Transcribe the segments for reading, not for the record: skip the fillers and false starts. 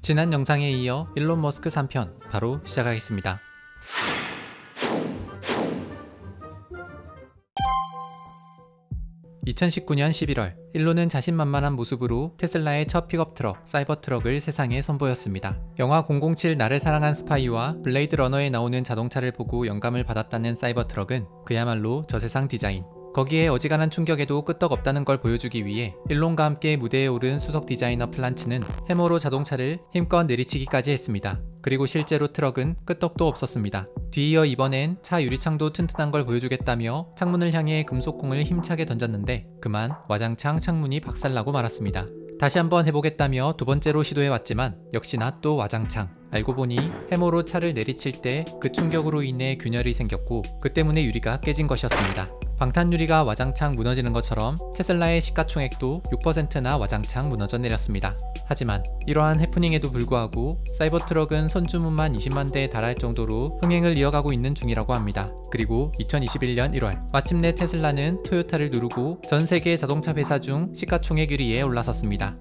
지난 영상에 이어 일론 머스크 3편 바로 시작하겠습니다. 2019년 11월, 일론은 자신만만한 모습으로 테슬라의 첫 픽업 트럭, 사이버 트럭을 세상에 선보였습니다. 영화 007 나를 사랑한 스파이와 블레이드 러너에 나오는 자동차를 보고 영감을 받았다는 사이버 트럭은 그야말로 저세상 디자인. 거기에 어지간한 충격에도 끄떡없다는 걸 보여주기 위해 일론과 함께 무대에 오른 수석 디자이너 플란츠는 해머로 자동차를 힘껏 내리치기까지 했습니다. 그리고 실제로 트럭은 끄떡도 없었습니다. 뒤이어 이번엔 차 유리창도 튼튼한 걸 보여주겠다며 창문을 향해 금속공을 힘차게 던졌는데 그만 와장창 창문이 박살나고 말았습니다. 다시 한번 해보겠다며 두 번째로 시도해왔지만 역시나 또 와장창. 알고 보니 해머로 차를 내리칠 때 그 충격으로 인해 균열이 생겼고 그 때문에 유리가 깨진 것이었습니다. 방탄유리가 와장창 무너지는 것처럼 테슬라의 시가총액도 6%나 와장창 무너져 내렸습니다. 하지만 이러한 해프닝에도 불구하고 사이버 트럭은 선주문만 20만 대에 달할 정도로 흥행을 이어가고 있는 중이라고 합니다. 그리고 2021년 1월 마침내 테슬라는 토요타를 누르고 전 세계 자동차 회사 중 시가총액 1위에 올라섰습니다.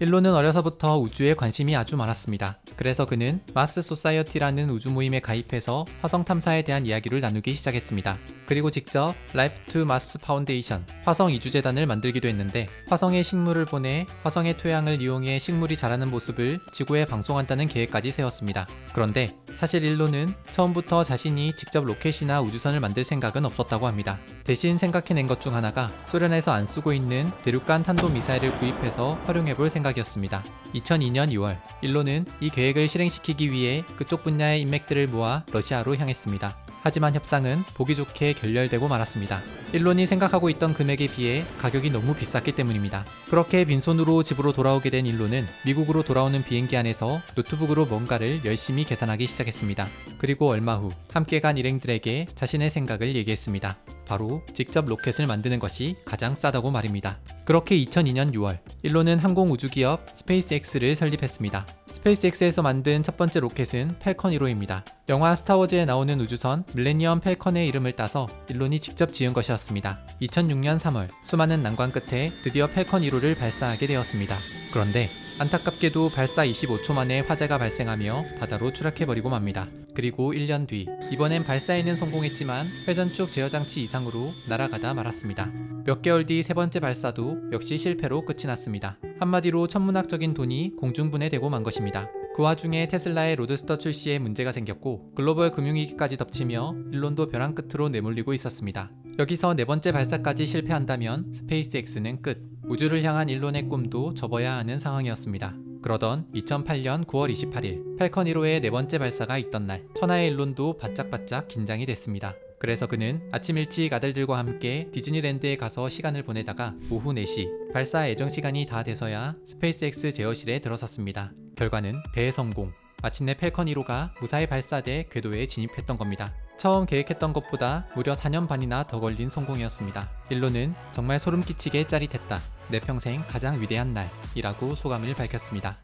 일론은 어려서부터 우주에 관심이 아주 많았습니다. 그래서 그는 마스 소사이어티라는 우주 모임에 가입해서 화성 탐사에 대한 이야기를 나누기 시작했습니다. 그리고 직접 라이프 투 마스 파운데이션, 화성 이주재단을 만들기도 했는데 화성에 식물을 보내 화성의 토양을 이용해 식물이 자라는 모습을 지구에 방송한다는 계획까지 세웠습니다. 그런데 사실 일론은 처음부터 자신이 직접 로켓이나 우주선을 만들 생각은 없었다고 합니다. 대신 생각해낸 것 중 하나가 소련에서 안 쓰고 있는 대륙간 탄도미사일을 구입해서 활용해볼 생각이었습니다. 2002년 2월, 일론은 이 계획을 실행시키기 위해 그쪽 분야의 인맥들을 모아 러시아로 향했습니다. 하지만 협상은 보기 좋게 결렬되고 말았습니다. 일론이 생각하고 있던 금액에 비해 가격이 너무 비쌌기 때문입니다. 그렇게 빈손으로 집으로 돌아오게 된 일론은 미국으로 돌아오는 비행기 안에서 노트북으로 뭔가를 열심히 계산하기 시작했습니다. 그리고 얼마 후 함께 간 일행들에게 자신의 생각을 얘기했습니다. 바로 직접 로켓을 만드는 것이 가장 싸다고 말입니다. 그렇게 2002년 6월, 일론은 항공우주기업 스페이스X를 설립했습니다. 스페이스X에서 만든 첫 번째 로켓은 팔컨 1호입니다. 영화 스타워즈에 나오는 우주선 밀레니엄 팔컨의 이름을 따서 일론이 직접 지은 것이었습니다. 2006년 3월, 수많은 난관 끝에 드디어 팔컨 1호를 발사하게 되었습니다. 그런데 안타깝게도 발사 25초 만에 화재가 발생하며 바다로 추락해버리고 맙니다. 그리고 1년 뒤, 이번엔 발사에는 성공했지만 회전축 제어장치 이상으로 날아가다 말았습니다. 몇 개월 뒤 세 번째 발사도 역시 실패로 끝이 났습니다. 한마디로 천문학적인 돈이 공중분해되고 만 것입니다. 그 와중에 테슬라의 로드스터 출시에 문제가 생겼고 글로벌 금융위기까지 덮치며 일론도 벼랑 끝으로 내몰리고 있었습니다. 여기서 네 번째 발사까지 실패한다면 스페이스X는 끝. 우주를 향한 일론의 꿈도 접어야 하는 상황이었습니다. 그러던 2008년 9월 28일 팔컨 1호의 네 번째 발사가 있던 날, 천하의 일론도 바짝바짝 긴장이 됐습니다. 그래서 그는 아침 일찍 아들들과 함께 디즈니랜드에 가서 시간을 보내다가 오후 4시 발사 예정 시간이 다 돼서야 스페이스X 제어실에 들어섰습니다. 결과는 대성공. 마침내 팔컨 1호가 무사히 발사돼 궤도에 진입했던 겁니다. 처음 계획했던 것보다 무려 4년 반이나 더 걸린 성공이었습니다. 일론은 정말 소름 끼치게 짜릿했다. 내 평생 가장 위대한 날이라고 소감을 밝혔습니다.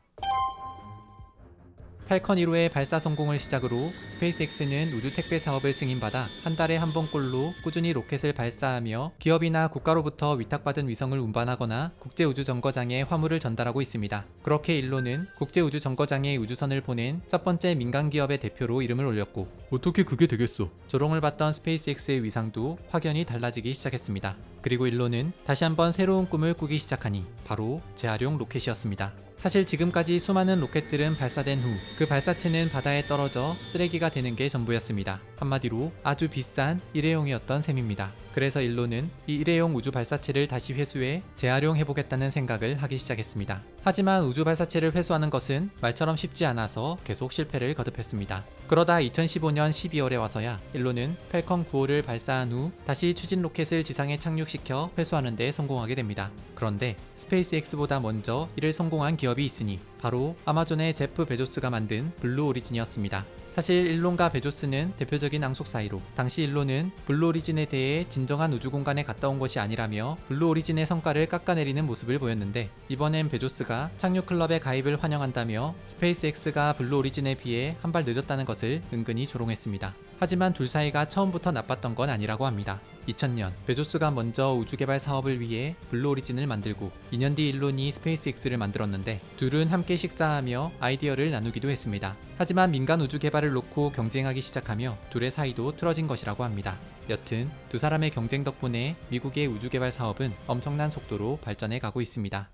팔컨 1호의 발사 성공을 시작으로 스페이스X는 우주 택배 사업을 승인받아 한 달에 한 번꼴로 꾸준히 로켓을 발사하며 기업이나 국가로부터 위탁받은 위성을 운반하거나 국제우주정거장에 화물을 전달하고 있습니다. 그렇게 일론은 국제우주정거장에 우주선을 보낸 첫 번째 민간 기업의 대표로 이름을 올렸고 어떻게 그게 되겠어? 조롱을 받던 스페이스X의 위상도 확연히 달라지기 시작했습니다. 그리고 일론은 다시 한번 새로운 꿈을 꾸기 시작하니 바로 재활용 로켓이었습니다. 사실 지금까지 수많은 로켓들은 발사된 후 그 발사체는 바다에 떨어져 쓰레기가 되는 게 전부였습니다. 한마디로 아주 비싼 일회용이었던 셈입니다. 그래서 일론은 이 일회용 우주 발사체를 다시 회수해 재활용해보겠다는 생각을 하기 시작했습니다. 하지만 우주 발사체를 회수하는 것은 말처럼 쉽지 않아서 계속 실패를 거듭했습니다. 그러다 2015년 12월에 와서야 일론은 팔컨 9호를 발사한 후 다시 추진 로켓을 지상에 착륙시켜 회수하는 데 성공하게 됩니다. 그런데 스페이스X보다 먼저 이를 성공한 기업이 있으니 바로 아마존의 제프 베조스가 만든 블루 오리진이었습니다. 사실 일론과 베조스는 대표적인 앙숙 사이로 당시 일론은 블루 오리진에 대해 진정한 우주공간에 갔다 온 것이 아니라며 블루 오리진의 성과를 깎아내리는 모습을 보였는데 이번엔 베조스가 착륙클럽에 가입을 환영한다며 스페이스X가 블루 오리진에 비해 한 발 늦었다는 것을 은근히 조롱했습니다. 하지만 둘 사이가 처음부터 나빴던 건 아니라고 합니다. 2000년 베조스가 먼저 우주개발 사업을 위해 블루 오리진을 만들고 2년 뒤 일론이 스페이스X를 만들었는데 둘은 함께 식사하며 아이디어를 나누기도 했습니다. 하지만 민간 우주 개발을 놓고 경쟁하기 시작하며 둘의 사이도 틀어진 것이라고 합니다. 여튼 두 사람의 경쟁 덕분에 미국의 우주 개발 사업은 엄청난 속도로 발전해 가고 있습니다.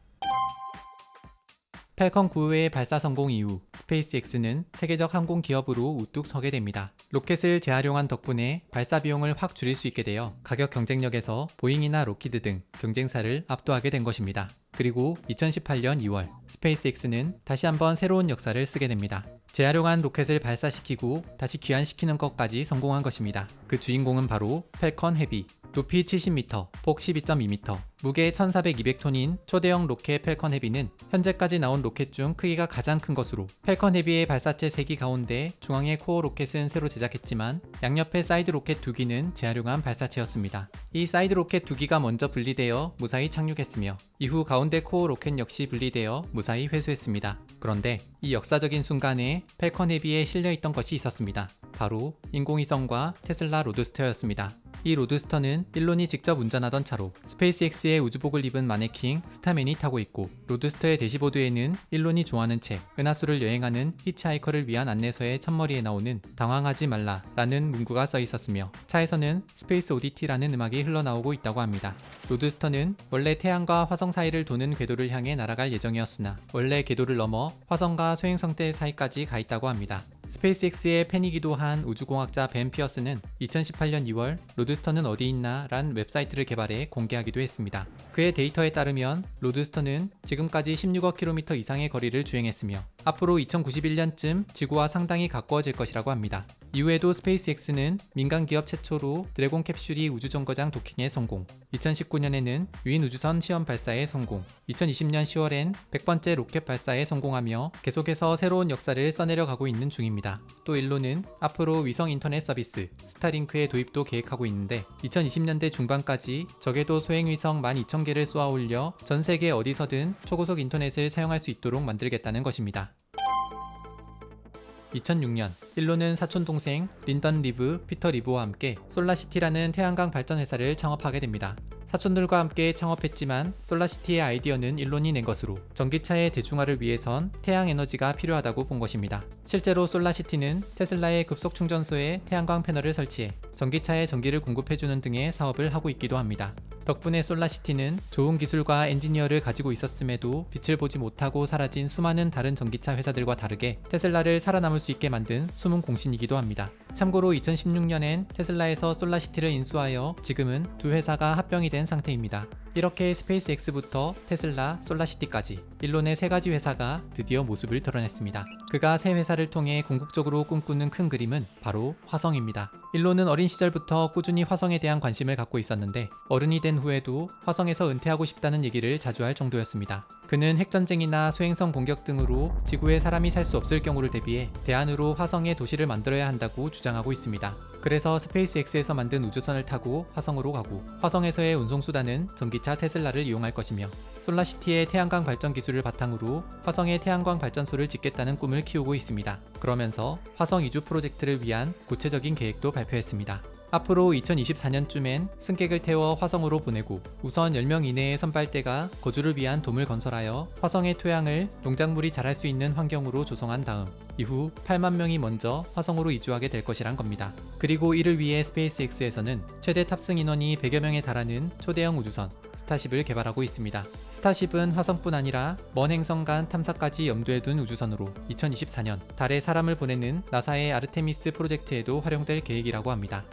팰컨 9의 발사 성공 이후 스페이스X는 세계적 항공 기업으로 우뚝 서게 됩니다. 로켓을 재활용한 덕분에 발사 비용을 확 줄일 수 있게 되어 가격 경쟁력에서 보잉이나 로키드 등 경쟁사를 압도하게 된 것입니다. 그리고 2018년 2월 스페이스X는 다시 한번 새로운 역사를 쓰게 됩니다. 재활용한 로켓을 발사시키고 다시 귀환시키는 것까지 성공한 것입니다. 그 주인공은 바로 팰컨 헤비. 높이 70m, 폭 12.2m, 무게 1400-200톤인 초대형 로켓 팰컨 헤비는 현재까지 나온 로켓 중 크기가 가장 큰 것으로 팰컨 헤비의 발사체 3기 가운데 중앙의 코어 로켓은 새로 제작했지만 양옆의 사이드 로켓 2기는 재활용한 발사체였습니다. 이 사이드 로켓 2기가 먼저 분리되어 무사히 착륙했으며 이후 가운데 코어 로켓 역시 분리되어 무사히 회수했습니다. 그런데 이 역사적인 순간에 팰컨 헤비에 실려있던 것이 있었습니다. 바로 인공위성과 테슬라 로드스터였습니다. 이 로드스터는 일론이 직접 운전하던 차로 스페이스X의 우주복을 입은 마네킹 스타맨이 타고 있고 로드스터의 대시보드에는 일론이 좋아하는 책 은하수를 여행하는 히치하이커를 위한 안내서의 첫머리에 나오는 당황하지 말라 라는 문구가 써 있었으며 차에서는 스페이스 오디티라는 음악이 흘러나오고 있다고 합니다. 로드스터는 원래 태양과 화성 사이를 도는 궤도를 향해 날아갈 예정이었으나 원래 궤도를 넘어 화성과 소행성대 사이까지 가 있다고 합니다. 스페이스X의 팬이기도 한 우주공학자 벤 피어스는 2018년 2월 로드스터는 어디 있나 란 웹사이트를 개발해 공개하기도 했습니다. 그의 데이터에 따르면 로드스터는 지금까지 16억 킬로미터 이상의 거리를 주행했으며 앞으로 2091년쯤 지구와 상당히 가까워질 것이라고 합니다. 이후에도 스페이스X는 민간 기업 최초로 드래곤 캡슐이 우주정거장 도킹에 성공, 2019년에는 유인 우주선 시험 발사에 성공, 2020년 10월엔 100번째 로켓 발사에 성공하며 계속해서 새로운 역사를 써내려가고 있는 중입니다. 또 일론은 앞으로 위성 인터넷 서비스 스타링크의 도입도 계획하고 있는데 2020년대 중반까지 적게도 소행위성 12,000개를 쏘아 올려 전 세계 어디서든 초고속 인터넷을 사용할 수 있도록 만들겠다는 것입니다. 2006년 일론은 사촌동생 린던 리브, 피터 리브와 함께 솔라시티라는 태양광 발전 회사를 창업하게 됩니다. 사촌들과 함께 창업했지만 솔라시티의 아이디어는 일론이 낸 것으로 전기차의 대중화를 위해선 태양 에너지가 필요하다고 본 것입니다. 실제로 솔라시티는 테슬라의 급속 충전소에 태양광 패널을 설치해 전기차에 전기를 공급해주는 등의 사업을 하고 있기도 합니다. 덕분에 솔라시티는 좋은 기술과 엔지니어를 가지고 있었음에도 빛을 보지 못하고 사라진 수많은 다른 전기차 회사들과 다르게 테슬라를 살아남을 수 있게 만든 숨은 공신이기도 합니다. 참고로 2016년엔 테슬라에서 솔라시티를 인수하여 지금은 두 회사가 합병이 된 상태입니다. 이렇게 스페이스X부터 테슬라, 솔라시티까지 일론의 세 가지 회사가 드디어 모습을 드러냈습니다. 그가 새 회사를 통해 궁극적으로 꿈꾸는 큰 그림은 바로 화성입니다. 일론은 어린 시절부터 꾸준히 화성에 대한 관심을 갖고 있었는데 어른이 된 후에도 화성에서 은퇴하고 싶다는 얘기를 자주 할 정도였습니다. 그는 핵전쟁이나 소행성 공격 등으로 지구에 사람이 살 수 없을 경우를 대비해 대안으로 화성에 도시를 만들어야 한다고 주장하고 있습니다. 그래서 스페이스X에서 만든 우주선을 타고 화성으로 가고 화성에서의 운송수단은 전기차 테슬라를 이용할 것이며 솔라시티의 태양광 발전 기술을 바탕으로 화성에 태양광 발전소를 짓겠다는 꿈을 키우고 있습니다. 그러면서 화성 이주 프로젝트를 위한 구체적인 계획도 발표했습니다. 앞으로 2024년쯤엔 승객을 태워 화성으로 보내고 우선 10명 이내의 선발대가 거주를 위한 돔을 건설하여 화성의 토양을 농작물이 자랄 수 있는 환경으로 조성한 다음 이후 8만 명이 먼저 화성으로 이주하게 될 것이란 겁니다. 그리고 이를 위해 스페이스X에서는 최대 탑승 인원이 100여 명에 달하는 초대형 우주선 스타쉽을 개발하고 있습니다. 스타쉽은 화성뿐 아니라 먼 행성 간 탐사까지 염두에 둔 우주선으로 2024년 달에 사람을 보내는 나사의 아르테미스 프로젝트에도 활용될 계획이라고 합니다.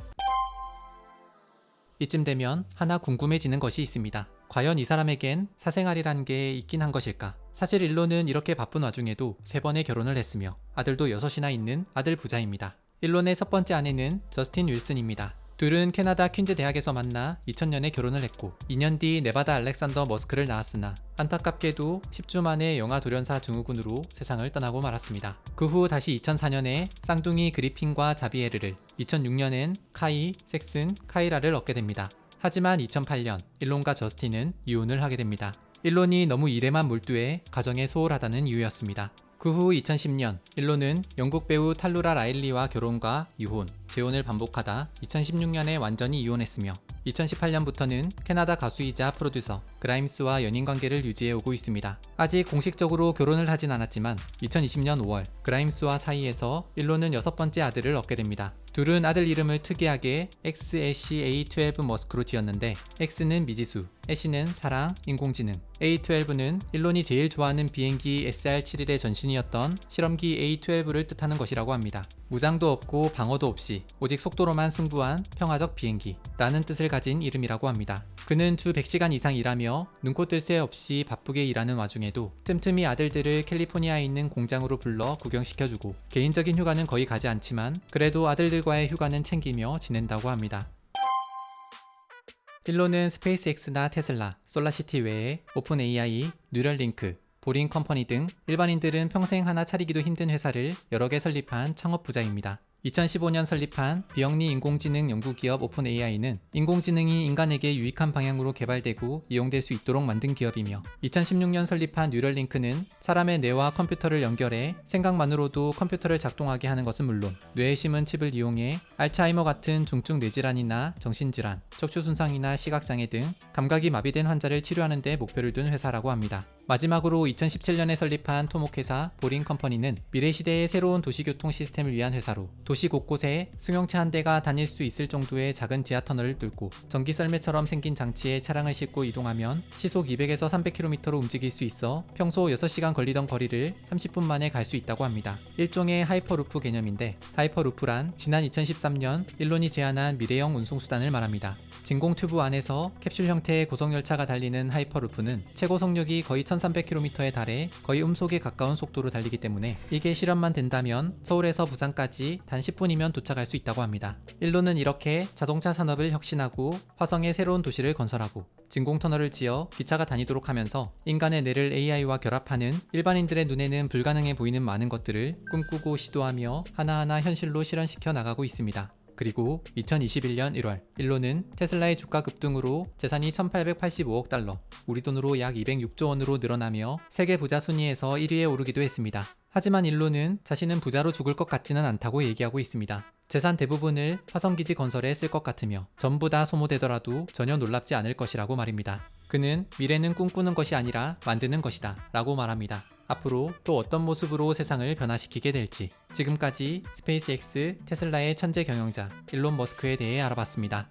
이쯤 되면 하나 궁금해지는 것이 있습니다. 과연 이 사람에겐 사생활이란 게 있긴 한 것일까? 사실 일론은 이렇게 바쁜 와중에도 3번의 결혼을 했으며 아들도 6이나 있는 아들 부자입니다. 일론의 첫 번째 아내는 저스틴 윌슨입니다. 둘은 캐나다 퀸즈 대학에서 만나 2000년에 결혼을 했고 2년 뒤 네바다 알렉산더 머스크를 낳았으나 안타깝게도 10주 만에 영아 돌연사 증후군으로 세상을 떠나고 말았습니다. 그 후 다시 2004년에 쌍둥이 그리핀과 자비에르를 2006년엔 카이, 섹슨, 카이라를 얻게 됩니다. 하지만 2008년 일론과 저스틴은 이혼을 하게 됩니다. 일론이 너무 일에만 몰두해 가정에 소홀하다는 이유였습니다. 그 후 2010년 일론은 영국 배우 탈루라 라일리와 결혼과 이혼, 재혼을 반복하다 2016년에 완전히 이혼했으며 2018년부터는 캐나다 가수이자 프로듀서 그라임스와 연인관계를 유지해오고 있습니다. 아직 공식적으로 결혼을 하진 않았지만 2020년 5월 그라임스와 사이에서 일론은 6번째 아들을 얻게 됩니다. 둘은 아들 이름을 특이하게 XAC-A12 머스크로 지었는데 X는 미지수, 애쉬는 사랑, 인공지능, A12는 일론이 제일 좋아하는 비행기 SR-71의 전신이었던 실험기 A12를 뜻하는 것이라고 합니다. 무장도 없고 방어도 없이 오직 속도로만 승부한 평화적 비행기 라는 뜻을 가진 이름이라고 합니다. 그는 주 100시간 이상 일하며 눈코 뜰 새 없이 바쁘게 일하는 와중에도 틈틈이 아들들을 캘리포니아에 있는 공장으로 불러 구경시켜주고 개인적인 휴가는 거의 가지 않지만 그래도 아들들과의 휴가는 챙기며 지낸다고 합니다. 일론은 스페이스X나 테슬라, 솔라시티 외에 오픈 AI, 뉴럴링크, 보링 컴퍼니 등 일반인들은 평생 하나 차리기도 힘든 회사를 여러 개 설립한 창업 부자입니다. 2015년 설립한 비영리 인공지능 연구기업 오픈 AI는 인공지능이 인간에게 유익한 방향으로 개발되고 이용될 수 있도록 만든 기업이며 2016년 설립한 뉴럴링크는 사람의 뇌와 컴퓨터를 연결해 생각만으로도 컴퓨터를 작동하게 하는 것은 물론 뇌에 심은 칩을 이용해 알츠하이머 같은 중증 뇌질환이나 정신질환, 척추손상이나 시각장애 등 감각이 마비된 환자를 치료하는 데 목표를 둔 회사라고 합니다. 마지막으로 2017년에 설립한 토목회사 보링 컴퍼니는 미래시대의 새로운 도시교통 시스템을 위한 회사로 도시 곳곳에 승용차 한 대가 다닐 수 있을 정도의 작은 지하터널을 뚫고 전기 썰매처럼 생긴 장치에 차량을 싣고 이동하면 시속 200에서 300km로 움직일 수 있어 평소 6시간 걸리던 거리를 30분 만에 갈 수 있다고 합니다. 일종의 하이퍼루프 개념인데 하이퍼루프란 지난 2013년 일론이 제안한 미래형 운송수단을 말합니다. 진공 튜브 안에서 캡슐 형태의 고속열차가 달리는 하이퍼루프는 최고 속력이 거의 1300km에 달해 거의 음속에 가까운 속도로 달리기 때문에 이게 실현만 된다면 서울에서 부산까지 단 10분이면 도착할 수 있다고 합니다. 일론은 이렇게 자동차 산업을 혁신하고 화성에 새로운 도시를 건설하고 진공터널을 지어 기차가 다니도록 하면서 인간의 뇌를 AI와 결합하는 일반인들의 눈에는 불가능해 보이는 많은 것들을 꿈꾸고 시도하며 하나하나 현실로 실현시켜 나가고 있습니다. 그리고 2021년 1월 일론은 테슬라의 주가 급등으로 재산이 1885억 달러, 우리 돈으로 약 206조 원으로 늘어나며 세계 부자 순위에서 1위에 오르기도 했습니다. 하지만 일론은 자신은 부자로 죽을 것 같지는 않다고 얘기하고 있습니다. 재산 대부분을 화성기지 건설에 쓸 것 같으며 전부 다 소모되더라도 전혀 놀랍지 않을 것이라고 말입니다. 그는 미래는 꿈꾸는 것이 아니라 만드는 것이다 라고 말합니다. 앞으로 또 어떤 모습으로 세상을 변화시키게 될지 지금까지 스페이스X 테슬라의 천재 경영자 일론 머스크에 대해 알아봤습니다.